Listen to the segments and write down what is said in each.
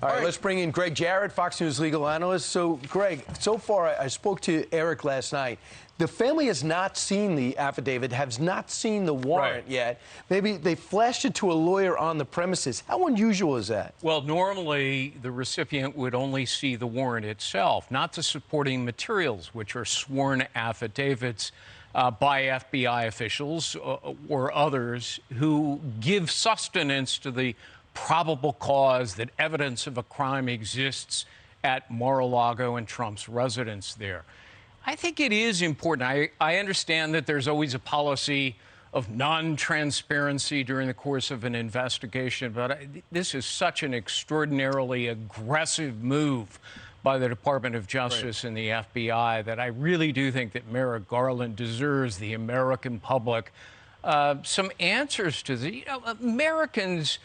All right, let's bring in Greg Jarrett, Fox News legal analyst. So, Greg, so far, I spoke to Eric last night. The family has not seen the affidavit, has not seen the warrant yet. Maybe they flashed it to a lawyer on the premises. How unusual is that? Well, normally the recipient would only see the warrant itself, not the supporting materials, which are sworn affidavits by FBI officials or others who give sustenance to the probable cause that evidence of a crime exists at Mar-a-Lago and Trump's residence there. I think it is important. I understand that there's always a policy of non-transparency during the course of an investigation, but this is such an extraordinarily aggressive move by the Department of Justice and the FBI that I really do think that Merrick Garland deserves the American public some answers to the Americans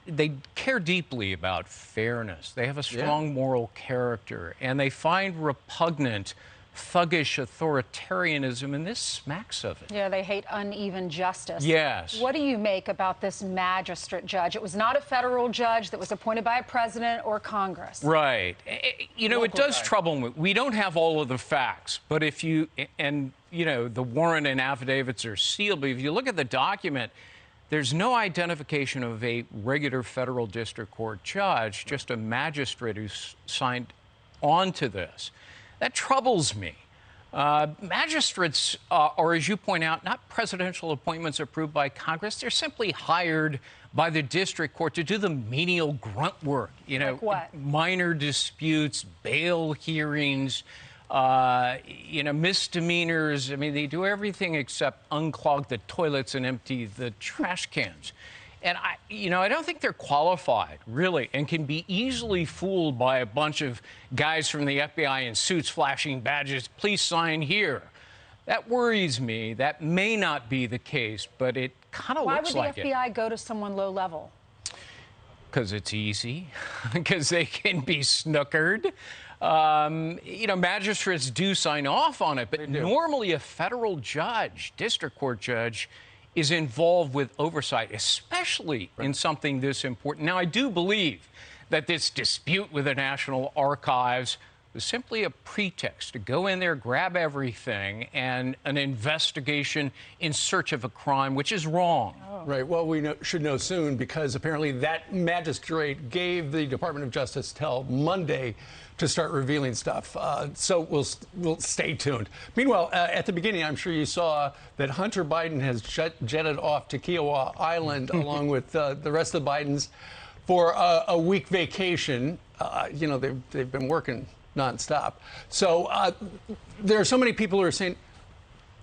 they care deeply about fairness. They have a strong moral character, and they find repugnant thuggish authoritarianism, and this smacks of it. Yeah, they hate uneven justice. Yes. What do you make about this magistrate judge? It was not a federal judge that was appointed by a president or Congress. Right. You know, it does trouble me. We don't have all of the facts, but if you, the warrant and affidavits are sealed, but if you look at the document, there's no identification of a regular federal district court judge, just a magistrate who's signed on to this. That troubles me. Magistrates are, as you point out, not presidential appointments approved by Congress. They're simply hired by the district court to do the menial grunt work. Like what? Minor disputes, bail hearings, misdemeanors. I mean, they do everything except unclog the toilets and empty the trash cans. And I don't think they're qualified, really, and can be easily fooled by a bunch of guys from the FBI in suits flashing badges. Please sign here. That worries me. That may not be the case, but it kind of looks like it. Why would the FBI go to someone low level? Because it's easy, because they can be snookered. Magistrates do sign off on it, but normally a federal judge, district court judge, is involved with oversight, especially in something this important. Now, I do believe that this dispute with the National Archives was simply a pretext to go in there, grab everything, and an investigation in search of a crime, which is wrong. Oh. Right. Well, we should know soon, because apparently that magistrate gave the Department of Justice till Monday to start revealing stuff. So we'll stay tuned. Meanwhile, at the beginning, I'm sure you saw that Hunter Biden has jetted off to Kiowa Island along with the rest of the Bidens for a week vacation. They've been working nonstop. So there are so many people who are saying,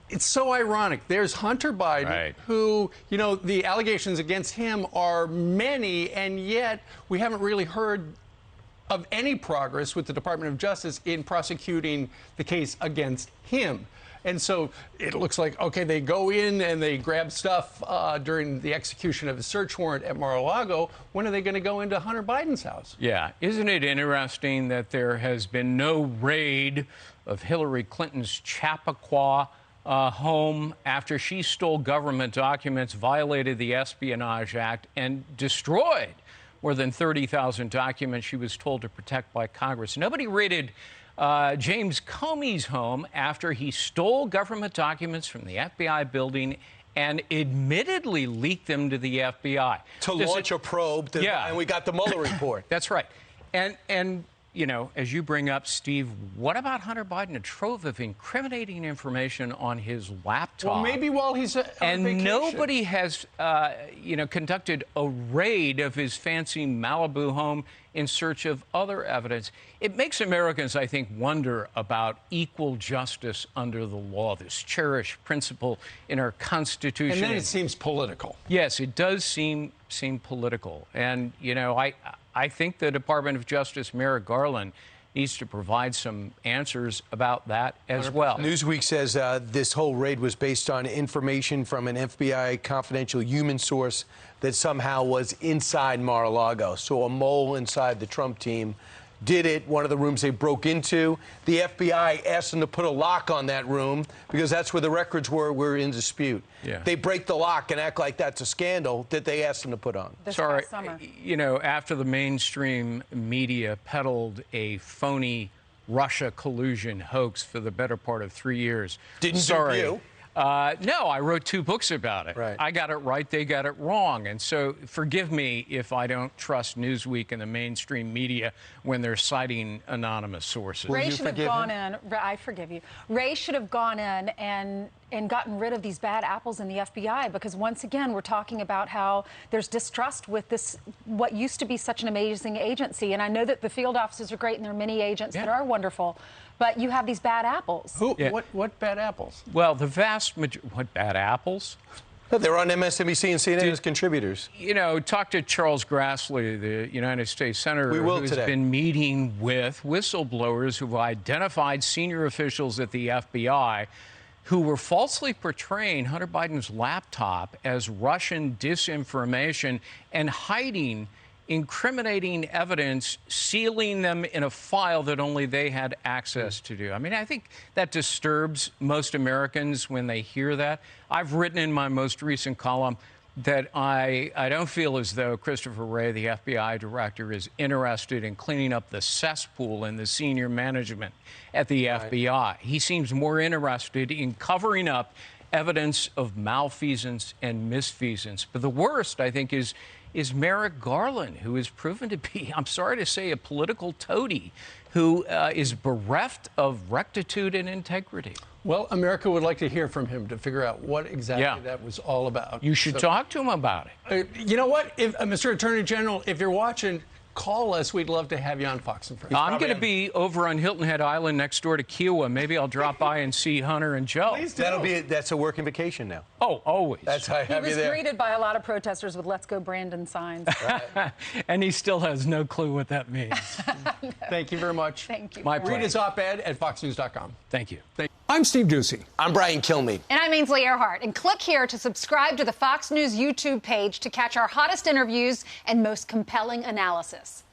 it's so ironic. There's Hunter Biden, who, the allegations against him are many, and yet we haven't really heard of any progress with the Department of Justice in prosecuting the case against him. And so it looks like, okay, they go in and they grab stuff during the execution of a search warrant at Mar-a-Lago. When are they going to go into Hunter Biden's house? Yeah. Isn't it interesting that there has been no raid of Hillary Clinton's Chappaqua home after she stole government documents, violated the Espionage Act, and destroyed more than 30,000 documents she was told to protect by Congress. Nobody raided James Comey's home after he stole government documents from the FBI building and admittedly leaked them to the FBI. To launch a probe, and we got the Mueller report. That's right. And as you bring up, Steve, what about Hunter Biden? A trove of incriminating information on his laptop. Well, maybe while he's on vacation. Nobody has, conducted a raid of his fancy Malibu home in search of other evidence. It makes Americans, I think, wonder about equal justice under the law, this cherished principle in our Constitution. And then it seems political. Yes, it does seem political. And, I think the Department of Justice, Merrick Garland, needs to provide some answers about that as well. Newsweek says this whole raid was based on information from an FBI confidential human source that somehow was inside Mar-a-Lago. So a mole inside the Trump team did it, one of the rooms they broke into. The FBI asked them to put a lock on that room because that's where the records were in dispute. Yeah. They break the lock and act like that's a scandal that they asked them to put on. Sorry, past summer. you know, after the mainstream media peddled a phony Russia collusion hoax for the better part of 3 years. Didn't you? No, I wrote 2 books about it. Right. I got it right, they got it wrong. And so forgive me if I don't trust Newsweek and the mainstream media when they're citing anonymous sources. Ray should have gone in. I forgive you. Ray should have gone in and gotten rid of these bad apples in the FBI, because once again, we're talking about how there's distrust with this, what used to be such an amazing agency. And I know that the field officers are great and there are many agents that are wonderful, but you have these bad apples. Who? Yeah. What bad apples? Well, the vast majority, what, bad apples? They're on MSNBC and CNN as contributors. You know, talk to Charles Grassley, the United States Senator, who's been meeting with whistleblowers who've identified senior officials at the FBI who were falsely portraying Hunter Biden's laptop as Russian disinformation and hiding incriminating evidence, sealing them in a file that only they had access to. I mean, I think that disturbs most Americans when they hear that. I've written in my most recent column that I don't feel as though Christopher Wray, the FBI director, is interested in cleaning up the cesspool in the senior management at the FBI. He seems more interested in covering up evidence of malfeasance and misfeasance. But the worst, I think, is Merrick Garland, who is proven to be, I'm sorry to say, a political toady who is bereft of rectitude and integrity. Well, America would like to hear from him to figure out what exactly that was all about. You should talk to him about it. You know what, Mr. Attorney General, if you're watching, call us. We'd love to have you on Fox and Friends. I'm going to be over on Hilton Head Island next door to Kiowa. Maybe I'll drop by and see Hunter and Joe. Please do. That's a working vacation now. Oh, always. That's how I have you there. He was greeted by a lot of protesters with "Let's Go Brandon" signs. And he still has no clue what that means. Thank you very much. Thank you. My Read his op-ed at foxnews.com. Thank you. I'm Steve Ducey. I'm Brian Kilmeade. And I'm Ainsley Earhart. And click here to subscribe to the Fox News YouTube page to catch our hottest interviews and most compelling analysis.